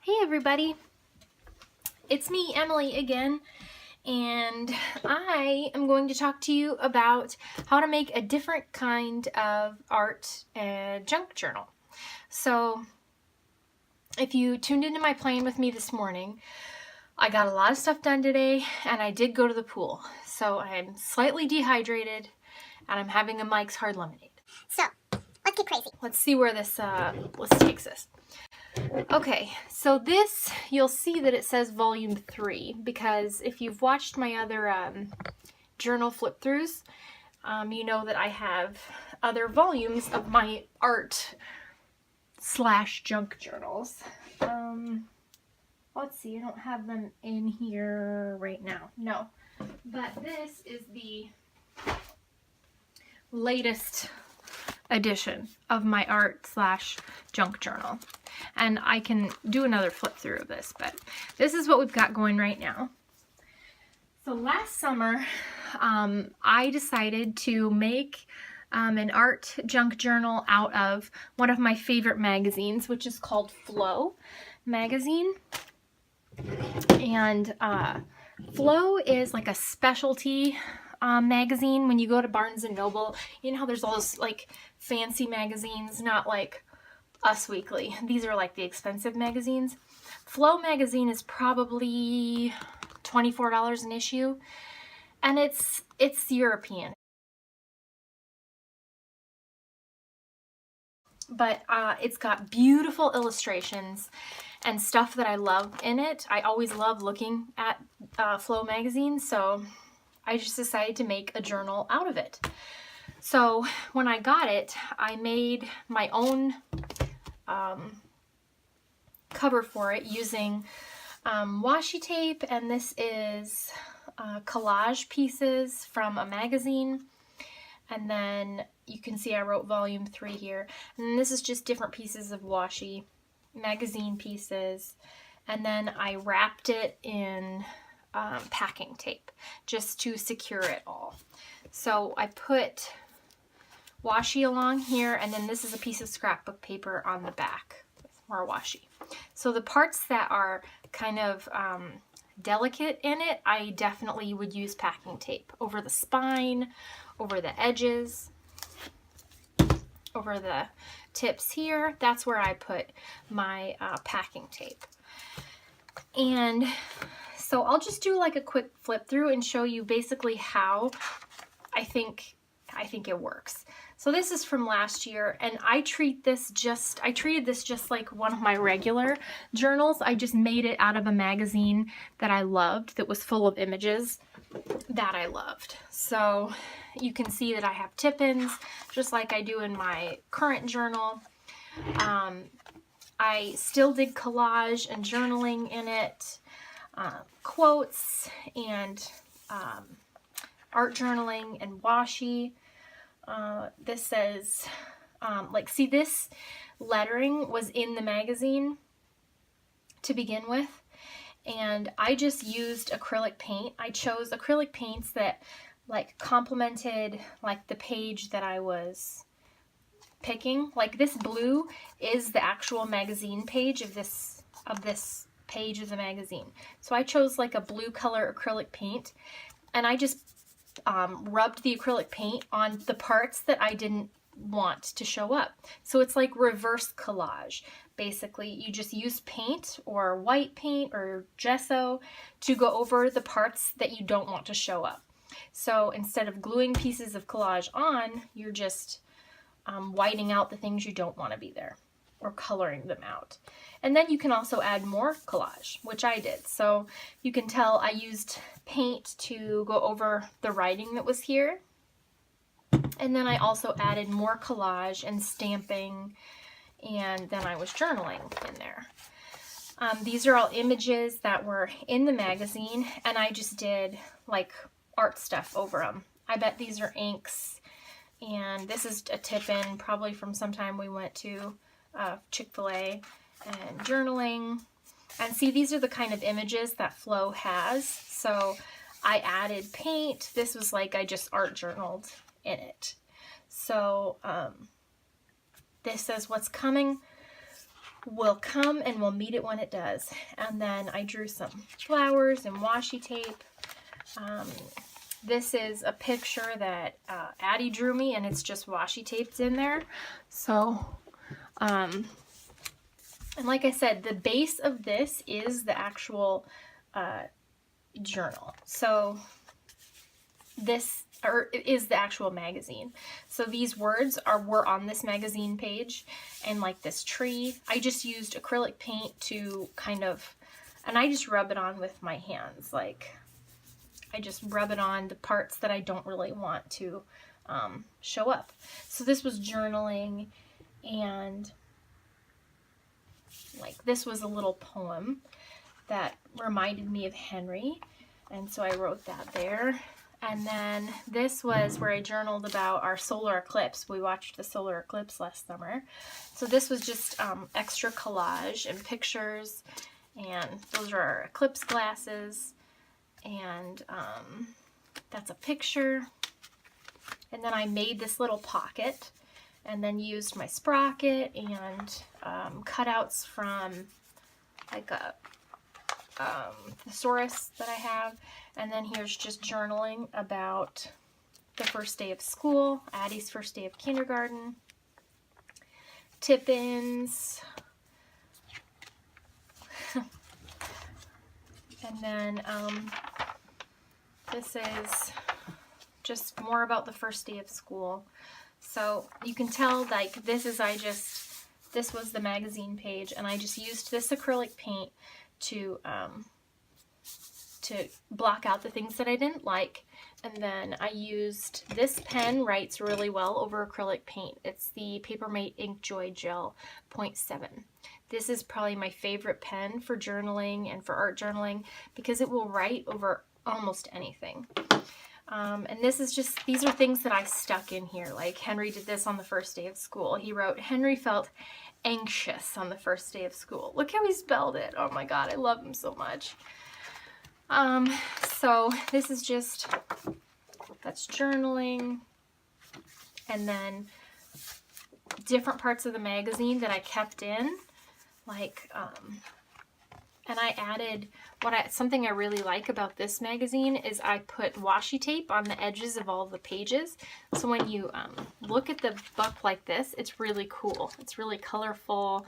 Hey everybody, it's me, Emily, again, and I am going to talk to you about how to make a different kind of art and junk journal. So, if you tuned into my plan with me this morning, I got a lot of stuff done today, and I did go to the pool. So I'm slightly dehydrated, and I'm having a Mike's Hard Lemonade. So, let's get crazy. Let's see where this list takes us. Okay, so this, you'll see that it says volume 3, because if you've watched my other journal flip-throughs, you know that I have other volumes of my art / junk journals. Let's see, I don't have them in here right now. No, but this is the latest edition of my art / junk journal. And I can do another flip through of this, but this is what we've got going right now. So last summer, I decided to make an art junk journal out of one of my favorite magazines, which is called Flow magazine. And Flow is like a specialty magazine. When you go to Barnes & Noble, you know how there's all those like fancy magazines, not like Us Weekly. These are like the expensive magazines. Flow magazine is probably $24 an issue, and it's European. But it's got beautiful illustrations and stuff that I love in it. I always love looking at Flow magazine, so I just decided to make a journal out of it. So when I got it, I made my own cover for it using washi tape, and this is collage pieces from a magazine. And then you can see I wrote volume 3 here. And this is just different pieces of washi, magazine pieces. And then I wrapped it in packing tape just to secure it all. So I put washi along here, and then this is a piece of scrapbook paper on the back. More washi. So the parts that are kind of delicate in it, I definitely would use packing tape over the spine, over the edges, over the tips here. That's where I put my packing tape. And so I'll just do like a quick flip through and show you basically how I think it works. So this is from last year, and I treated this just like one of my regular journals. I just made it out of a magazine that I loved, that was full of images that I loved. So you can see that I have tip-ins, just like I do in my current journal. I still did collage and journaling in it, quotes and art journaling and washi. This says, like, see, this lettering was in the magazine to begin with, and I just used acrylic paint. I chose acrylic paints that like complemented like the page that I was picking. Like this blue is the actual magazine page of this page of the magazine. So I chose like a blue color acrylic paint, and I just rubbed the acrylic paint on the parts that I didn't want to show up. So it's like reverse collage. Basically, you just use paint or white paint or gesso to go over the parts that you don't want to show up. So instead of gluing pieces of collage on, you're just whiting out the things you don't want to be there, or coloring them out. And then you can also add more collage, which I did. So you can tell I used paint to go over the writing that was here. And then I also added more collage and stamping, and then I was journaling in there. These are all images that were in the magazine, and I just did like art stuff over them. I bet these are inks, and this is a tip-in probably from sometime we went to Chick-fil-A, and journaling. And see, these are the kind of images that Flow has. So I added paint. This was like I just art journaled in it. So this says what's coming. will come and we'll meet it when it does. And then I drew some flowers and washi tape. This is a picture that Addie drew me, and it's just washi taped in there. So, and like I said, the base of this is the actual journal. So this is the actual magazine. So these words were on this magazine page, and like this tree, I just used acrylic paint to kind of, and I just rub it on with my hands. Like I just rub it on the parts that I don't really want to show up. So this was journaling, and like this was a little poem that reminded me of Henry, and so I wrote that there. And then this was where I journaled about our solar eclipse. We watched the solar eclipse last summer. So this was just extra collage and pictures, and those are our eclipse glasses, and that's a picture. And then I made this little pocket, and then used my sprocket and cutouts from like a thesaurus that I have. And then here's just journaling about the first day of school, Addie's first day of kindergarten, tip-ins, and then this is just more about the first day of school. So you can tell, like, this was the magazine page, and I just used this acrylic paint to block out the things that I didn't like. And then I used, this pen writes really well over acrylic paint. It's the Papermate Ink Joy Gel 0.7. This is probably my favorite pen for journaling and for art journaling because it will write over almost anything. And this is just, these are things that I stuck in here. Like Henry did this on the first day of school. He wrote, Henry felt anxious on the first day of school. Look how he spelled it. Oh my God, I love him so much. So this is just, that's journaling, and then different parts of the magazine that I kept in, like, and I added, something I really like about this magazine is I put washi tape on the edges of all the pages. So when you look at the book like this, it's really cool. It's really colorful,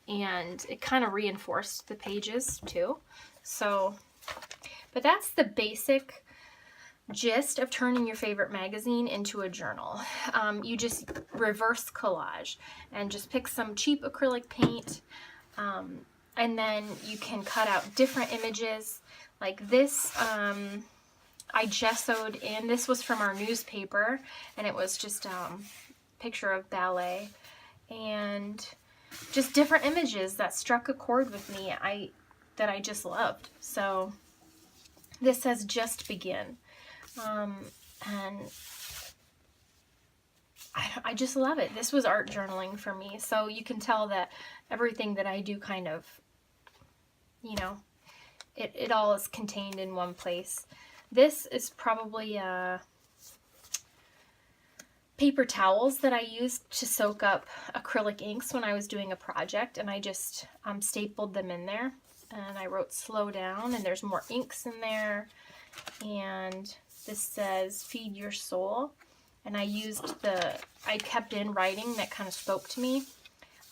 and it kind of reinforced the pages too. So, but that's the basic gist of turning your favorite magazine into a journal. You just reverse collage and just pick some cheap acrylic paint, and then you can cut out different images. Like this, I gessoed in. This was from our newspaper, and it was just a picture of ballet, and just different images that struck a chord with me that I just loved. So this says just begin, and I just love it. This was art journaling for me. So you can tell that everything that I do kind of, you know, it all is contained in one place. This is probably paper towels that I used to soak up acrylic inks when I was doing a project, and I just stapled them in there, and I wrote slow down, and there's more inks in there. And this says feed your soul, and I kept in writing that kind of spoke to me.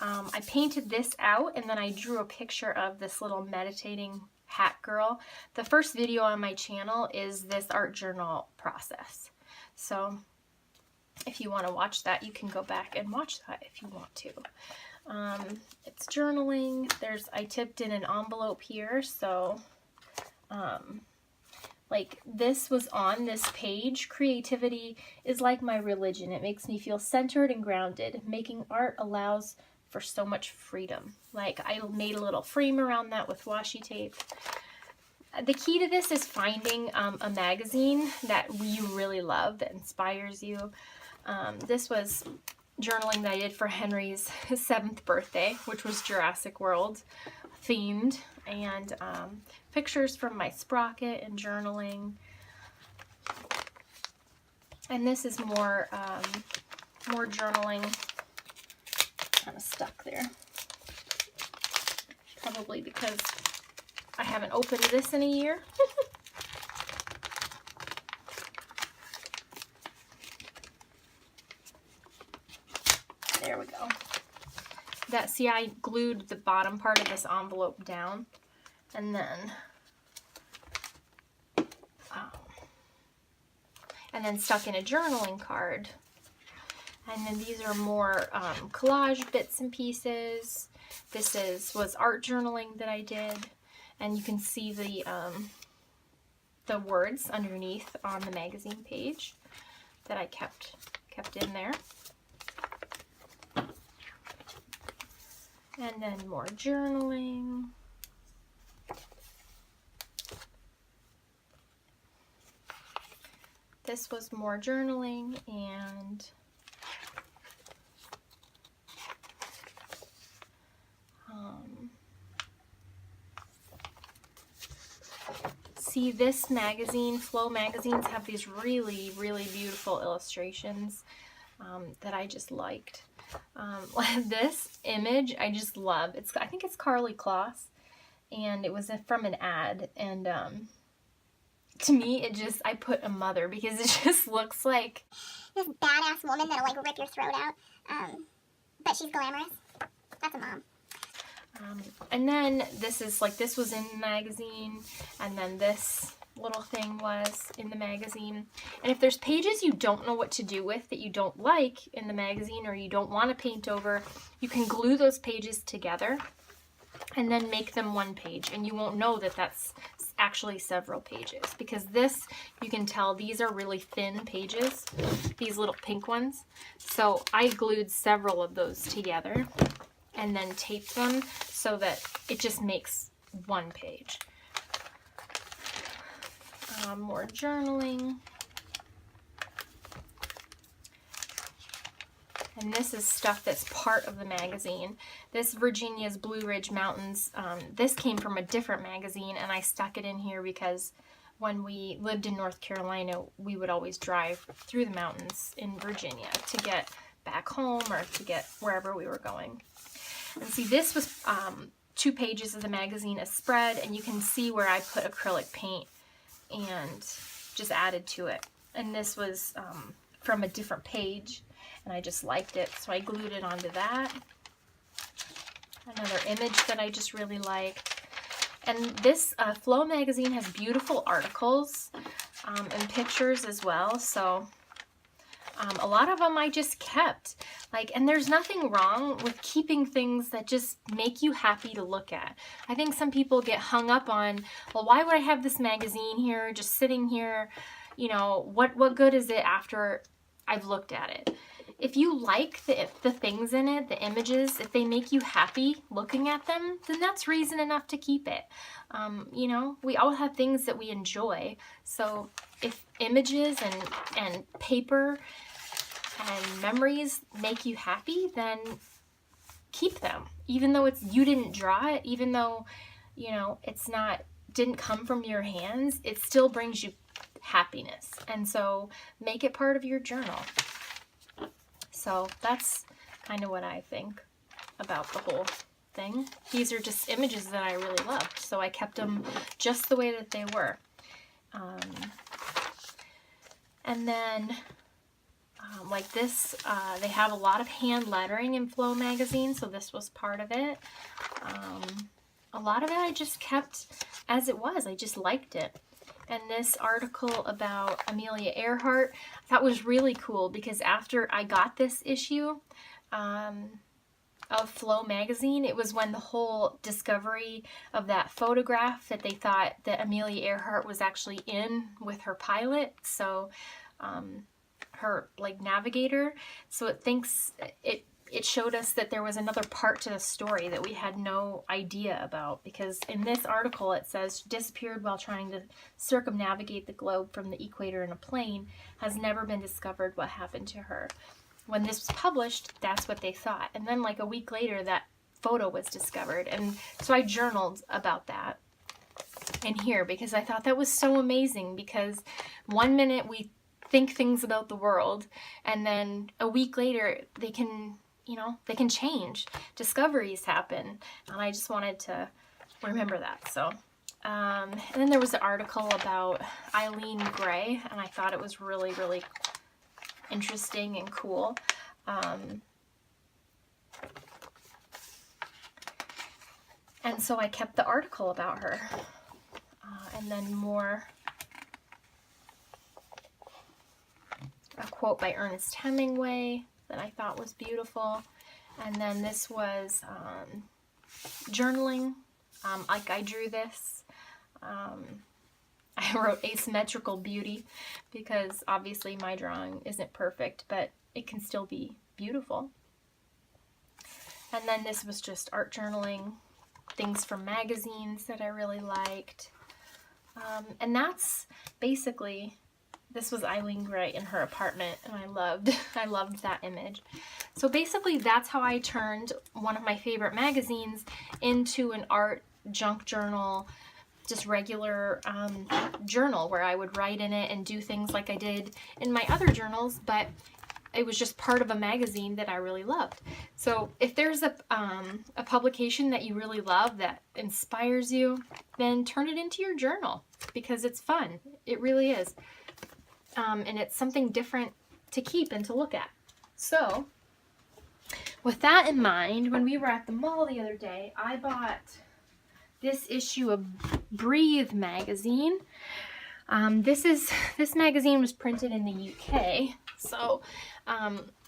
I painted this out, and then I drew a picture of this little meditating hat girl. The first video on my channel is this art journal process. So if you want to watch that, you can go back and watch that if you want to. It's journaling. I tipped in an envelope here, so like this was on this page. Creativity is like my religion. It makes me feel centered and grounded. Making art allows for so much freedom. Like I made a little frame around that with washi tape. The key to this is finding a magazine that you really love, that inspires you. This was journaling that I did for Henry's 7th birthday, which was Jurassic World themed, and pictures from my sprocket and journaling. And this is more journaling. Kind of stuck there. probably because I haven't opened this in a year. There we go. See, I glued the bottom part of this envelope down, and then stuck in a journaling card. And then these are more collage bits and pieces. This was art journaling that I did, and you can see the words underneath on the magazine page that I kept in there. And then more journaling. This was more journaling, and see, this magazine, Flow magazines, have these really, really beautiful illustrations that I just liked. This image I just love. I think it's Karlie Kloss, and it was from an ad, and to me I put a mother because it just looks like this badass woman that'll like rip your throat out, but she's glamorous. That's a mom. And then this was in the magazine, and then this little thing was in the magazine. And if there's pages you don't know what to do with, that you don't like in the magazine, or you don't want to paint over, you can glue those pages together and then make them one page, and you won't know that that's actually several pages, because this, you can tell these are really thin pages, these little pink ones. So I glued several of those together and then taped them so that it just makes one page. More journaling. And this is stuff that's part of the magazine. This Virginia's Blue Ridge Mountains, this came from a different magazine, and I stuck it in here because when we lived in North Carolina, we would always drive through the mountains in Virginia to get back home or to get wherever we were going. And see, this was 2 pages of the magazine, a spread, and you can see where I put acrylic paint and just added to it. And this was from a different page, and I just liked it, so I glued it onto that. Another image that I just really liked. And this Flow magazine has beautiful articles and pictures as well, so a lot of them I just kept. And there's nothing wrong with keeping things that just make you happy to look at. I think some people get hung up on, well, why would I have this magazine here, just sitting here? You know, what good is it after I've looked at it? If you like the things in it, the images, if they make you happy looking at them, then that's reason enough to keep it. You know, we all have things that we enjoy. So if images and paper and memories make you happy, then keep them. Even though you didn't draw it, even though, you know, didn't come from your hands, it still brings you happiness. And so make it part of your journal. So that's kind of what I think about the whole thing. These are just images that I really loved, so I kept them just the way that they were. And then like this, they have a lot of hand lettering in Flow magazine, so this was part of it. A lot of it I just kept as it was. I just liked it. And this article about Amelia Earhart I thought was really cool, because after I got this issue of Flow magazine, it was when the whole discovery of that photograph that they thought that Amelia Earhart was actually in with her pilot, so her navigator. So it showed us that there was another part to the story that we had no idea about, because in this article it says, disappeared while trying to circumnavigate the globe from the equator in a plane, has never been discovered what happened to her. When this was published, that's what they thought. And then a week later, that photo was discovered. And so I journaled about that in here, because I thought that was so amazing, because one minute we think things about the world, and then a week later they can change. Discoveries happen, and I just wanted to remember that. So, and then there was an article about Eileen Gray, and I thought it was really, really interesting and cool. And so I kept the article about her. And then more, a quote by Ernest Hemingway that I thought was beautiful. And then this was journaling. Like I drew this. I wrote asymmetrical beauty because obviously my drawing isn't perfect, but it can still be beautiful. And then this was just art journaling, things from magazines that I really liked. And that's basically, this was Eileen Gray in her apartment, and I loved that image. So basically that's how I turned one of my favorite magazines into an art junk journal, just regular journal where I would write in it and do things like I did in my other journals, but it was just part of a magazine that I really loved. So if there's a publication that you really love that inspires you, then turn it into your journal because it's fun. It really is. And it's something different to keep and to look at. So with that in mind, when we were at the mall the other day, I bought this issue of Breathe magazine. This magazine was printed in the UK, so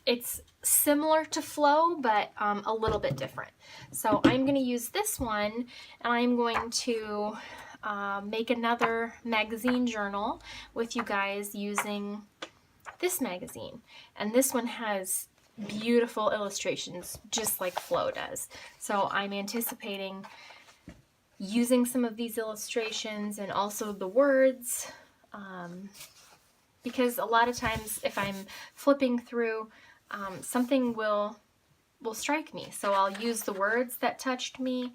it's similar to Flow, but a little bit different. So I'm going to use this one, and I'm going to make another magazine journal with you guys using this magazine. And this one has beautiful illustrations, just like Flow does. So I'm anticipating using some of these illustrations and also the words, because a lot of times if I'm flipping through, something will strike me. So I'll use the words that touched me,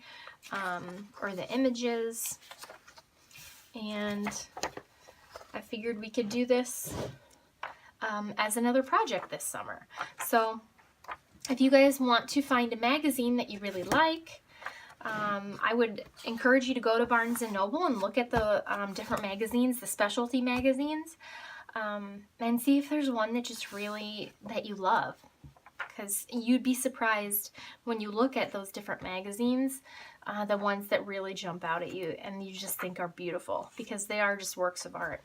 or the images, and I figured we could do this as another project this summer. So if you guys want to find a magazine that you really like, I would encourage you to go to Barnes & Noble and look at the different magazines, the specialty magazines, and see if there's one that just really, that you love. Because you'd be surprised when you look at those different magazines, the ones that really jump out at you and you just think are beautiful, because they are just works of art.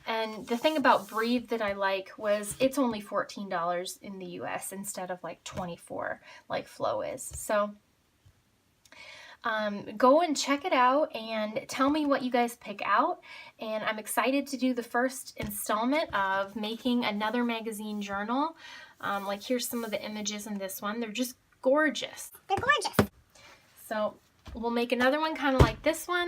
And the thing about Breathe that I like was it's only $14 in the US instead of like $24 like Flow is. So go and check it out and tell me what you guys pick out. And I'm excited to do the first installment of making another magazine journal. Like here's some of the images in this one. They're just gorgeous. They're gorgeous. So we'll make another one kind of like this one,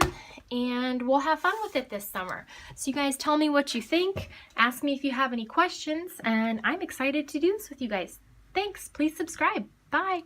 and we'll have fun with it this summer. So you guys tell me what you think. Ask me if you have any questions, and I'm excited to do this with you guys. Thanks. Please subscribe. Bye.